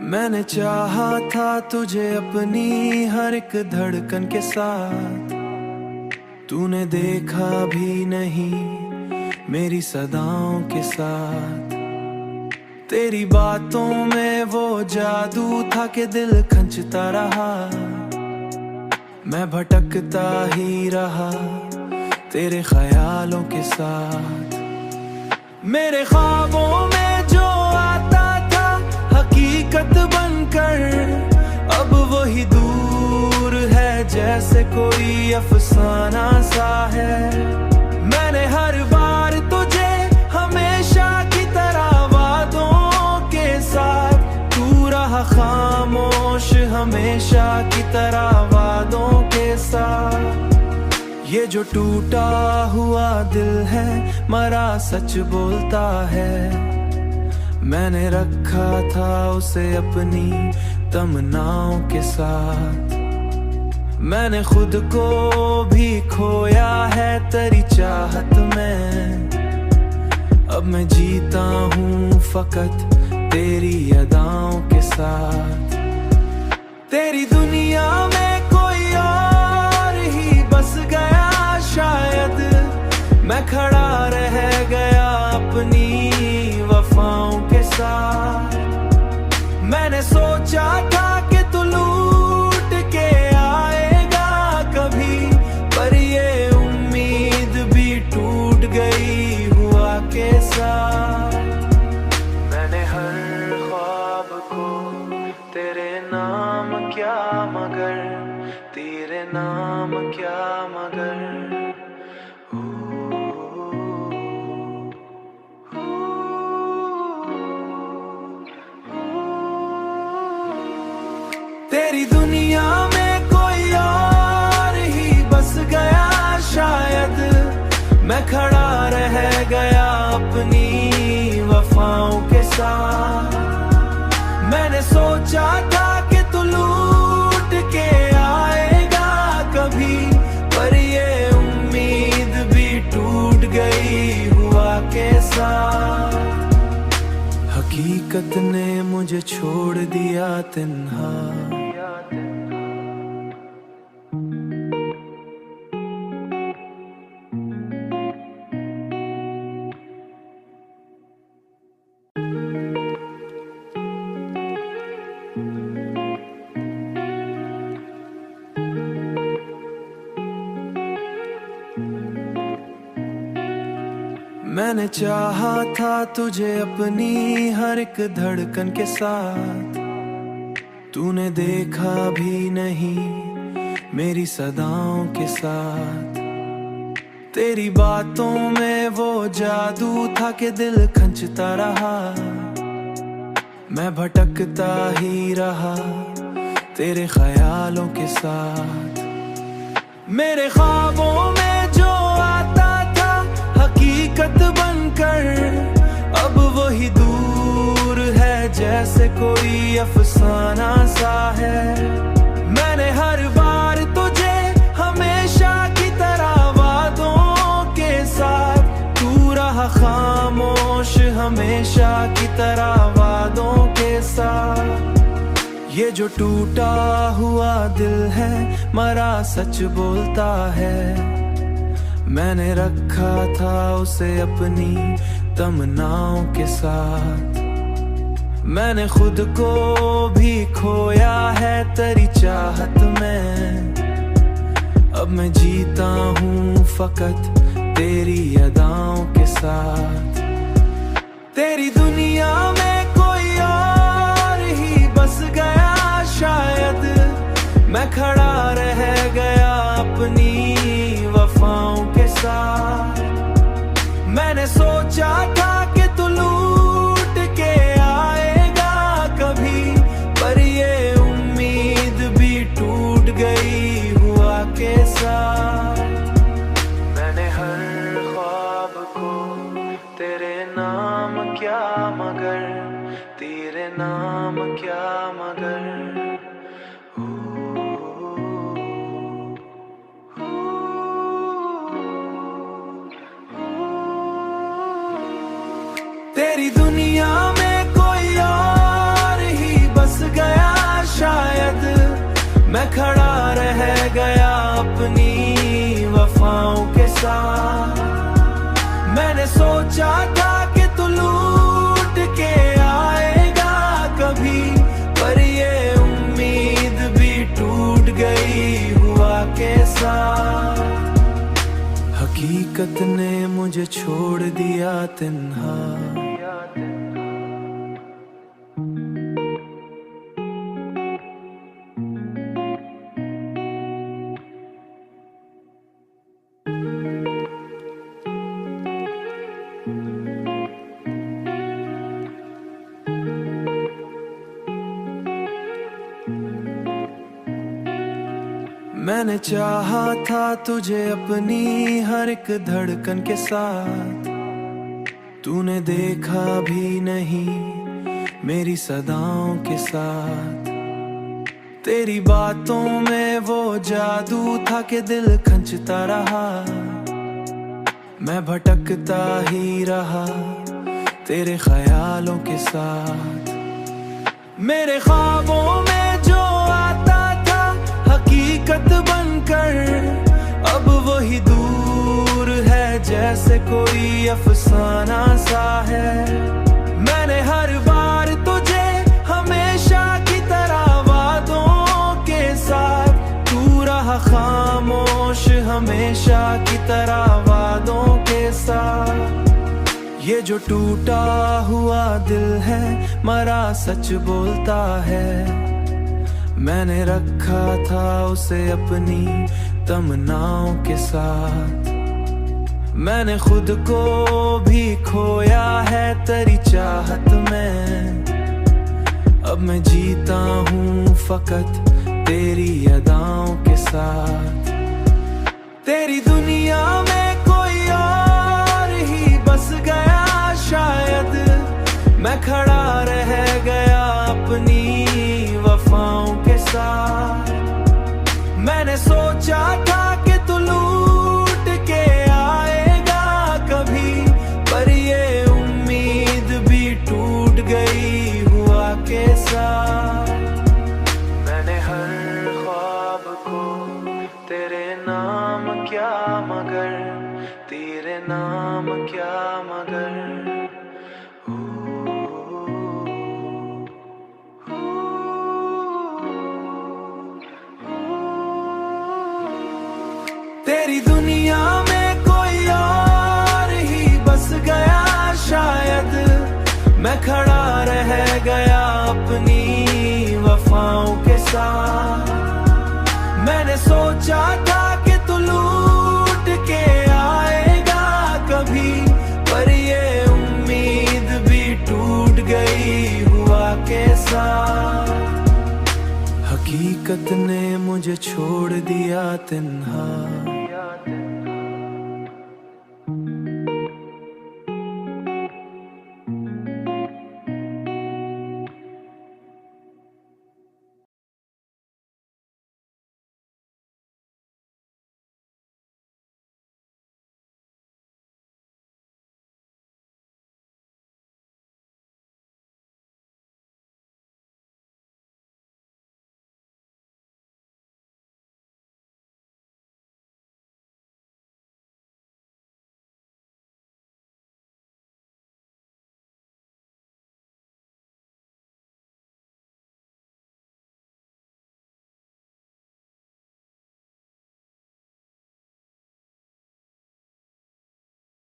मैंने चाहा था तुझे अपनी हर एक धड़कन के साथ, तूने देखा भी नहीं मेरी सदाओं के साथ। तेरी बातों में वो जादू था कि दिल खंचता रहा, मैं भटकता ही रहा तेरे ख्यालों के साथ। मेरे ख्वाबों में जो आता था हकीकत बनकर, अब वही दूर है जैसे कोई अफसाना सा है। मैंने हर बार तुझे हमेशा की तरह वादों के साथ, तू रहा खामोश हमेशा की तरह वादों के साथ। ये जो टूटा हुआ दिल है मरा सच बोलता है, मैंने रखा था उसे अपनी तमन्नाओं के साथ। मैंने खुद को भी खोया है तेरी चाहत में, अब मैं जीता हूँ फकत तेरी अदाओं के साथ। तेरी दुनिया में कोई और ही बस गया शायद, मैं खड़ा रह गया अपनी वफाओं के साथ। मैंने सोचा था कि तू लूट के आएगा कभी, पर ये उम्मीद भी टूट गई हुआ के साथ। मैंने हर ख्वाब को तेरे नाम क्या मगर, तेरे नाम क्या मगर। तेरी दुनिया में कोई और ही बस गया शायद, मैं खड़ा रह गया अपनी वफाओं के साथ। मैंने सोचा था कि तू लूट के आएगा कभी, पर ये उम्मीद भी टूट गई हुआ के साथ। हकीकत ने मुझे छोड़ दिया तन्हा, मैंने चाहा था तुझे अपनी हर एक धड़कन के साथ, तूने देखा भी नहीं मेरी सदाओं के साथ। तेरी बातों में वो जादू था कि दिल खंचता रहा, मैं भटकता ही रहा तेरे ख्यालों के साथ। मेरे ख्वाबों में जो आता था हकीकत बनकर, अब वही दूर है जैसे कोई अफसाना सा है। मैंने हर बार तुझे हमेशा की तरह वादों के साथ, तू रहा खामोश हमेशा की तरह वादों के साथ। ये जो टूटा हुआ दिल है मरा सच बोलता है, मैंने रखा था उसे अपनी तमन्नाओं के साथ। मैंने खुद को भी खोया है तेरी चाहत में, अब मैं जीता हूँ फकत तेरी अदाओं के साथ। तेरी दुनिया में कोई और ही बस गया शायद, मैं खड़ा रह गया अपनी वफाओं के साथ। मैंने सोचा था कि तू लूट के आएगा कभी, पर ये उम्मीद भी टूट गई हुआ के साथ। मैंने हर ख्वाब को तेरे नाम क्या मगर, तेरे नाम क्या मगर। मैं खड़ा रह गया अपनी वफाओं के साथ। मैंने सोचा था कि तू लूट के आएगा कभी, पर ये उम्मीद भी टूट गई हुआ कैसा। हकीकत ने मुझे छोड़ दिया तन्हा। मैंने चाहा था तुझे अपनी हर एक धड़कन के साथ, तूने देखा भी नहीं मेरी सदाओं के साथ। तेरी बातों में वो जादू था कि दिल खंचता रहा, मैं भटकता ही रहा तेरे ख्यालों के साथ। मेरे ख्वाबों में जो आता था हकीकत बनकर, अब वही दूर है जैसे कोई अफसाना सा है। मैंने हर बार तुझे हमेशा की तरह वादों के साथ, तू रहा खामोश हमेशा की तरह वादों के साथ। ये जो टूटा हुआ दिल है मरा सच बोलता है, मैंने रखा था उसे अपनी तमन्नाओं के साथ। मैंने खुद को भी खोया है तेरी चाहत में, अब मैं जीता हूँ फकत तेरी अदाओं के साथ। तेरी दुनिया में कोई और ही बस गया शायद, मैं खड़ा रह गया अपनी वफाओं के साथ। मैंने सोचा था कि तू लूट के आएगा कभी, पर ये उम्मीद भी टूट गई हुआ के साथ। मैंने हर ख्वाब को तेरे नाम क्या मगर, तेरे नाम क्या मगर। तेरी दुनिया में कोई और ही बस गया शायद, मैं खड़ा रह गया अपनी वफाओं के साथ। मैंने सोचा था कि तू लूट के आएगा कभी, पर ये उम्मीद भी टूट गई हुआ के साथ। हकीकत ने मुझे छोड़ दिया तन्हा।